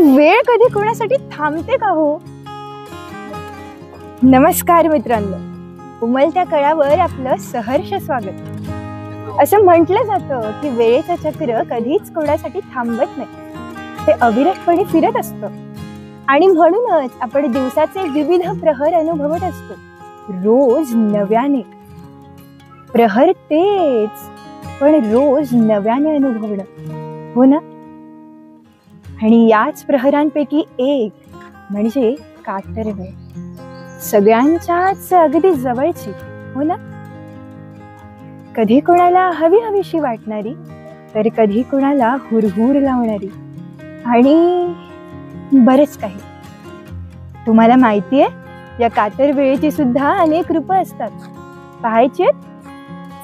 वेळ कधी कोणासाठी थांबते का हो? नमस्कार मित्रांनो, उमलत्या कळावर आपलं सहर्ष स्वागत. असं म्हटलं जातं की वेळेचं चक्र कधीच कोणासाठी थांबत नाही, ते अविरतपणे फिरत असतं. आणि म्हणूनच आपण दिवसाचे विविध प्रहर अनुभवत असतो, रोज नव्याने. प्रहर तेच, पण रोज नव्याने अनुभवणं, हो ना? आणि याच प्रहरांपैकी एक म्हणजे कातर वेळ, सगळ्यांच्याच अगदी जवळची, हो ना? कधी कोणाला हवी हवीशी वाटणारी, तर कधी कोणाला हुरहुर लावणारी, आणि बरेच काही. तुम्हाला माहितीये, या कातर वेळेची सुद्धा अनेक रूप असतात. पाहायची?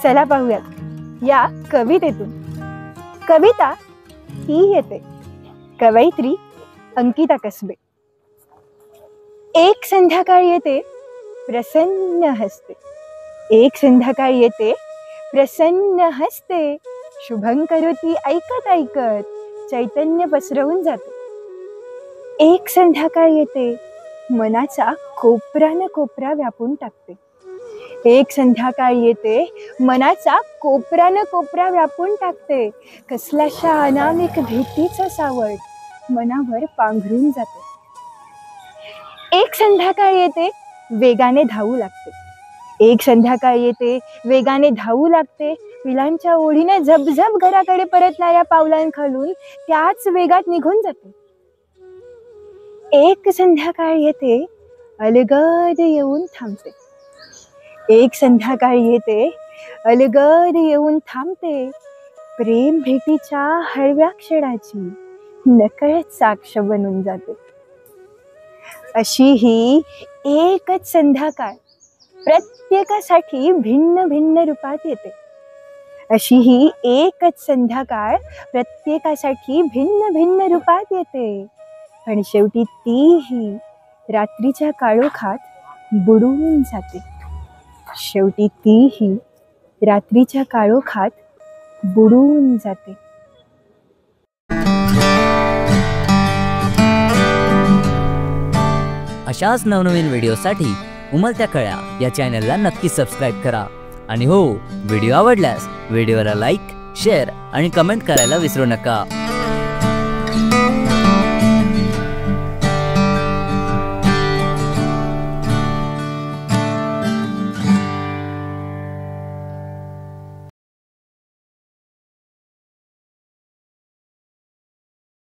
चला पाहूयात या कवितेतून. कविता ही येते कवयित्री अंकिता कसबे. एक संध्याकाळ येते प्रसन्न हसते, एक संध्याकाळ येते प्रसन्न हसते, शुभं करोती ऐकत ऐकत चैतन्य पसरवून जाते. एक संध्याकाळ येते मनाचा कोपरा न कोपरा व्यापून टाकते, एक संध्याकाळ येते मनाचा कोपरा न कोपरा व्यापून टाकते, कसल्याशा अनामिक भीतीचं सावट मनावर पांघरून जाते. एक संध्याकाळ येते वेगाने धावू लागते, एक संध्याकाळ येते वेगाने धावू लागते, पिलांच्या ओढीने झपझप घराकडे परतणाऱ्या पावलांखालून त्याच वेगात निघून जाते. एक संध्याकाळ येते अलगद येऊन थांबते, एक संध्याकाळ येते अलगद येऊन थांबते, प्रेम भेटीच्या हळव्या क्षणाची नकळत साक्ष बनून जाते. अशी ही एकच संध्याकाळ प्रत्येकासाठी भिन्न भिन्न रूपात येते, अशी ही एकच संध्याकाळ प्रत्येकासाठी भिन्न भिन्न रूपात येते, पण शेवटी तीही रात्रीच्या काळोखात बुडून जाते, शेवटी तीही रात्रीच्या काळोखात बुडून जाते. अशाच नवनवीन व्हिडिओसाठी उमलत्या कळ्या या चॅनलला नक्की सबस्क्राईब करा. आणि हो, व्हिडिओ आवडल्यास व्हिडिओला लाईक, शेअर आणि कमेंट करायला विसरू नका.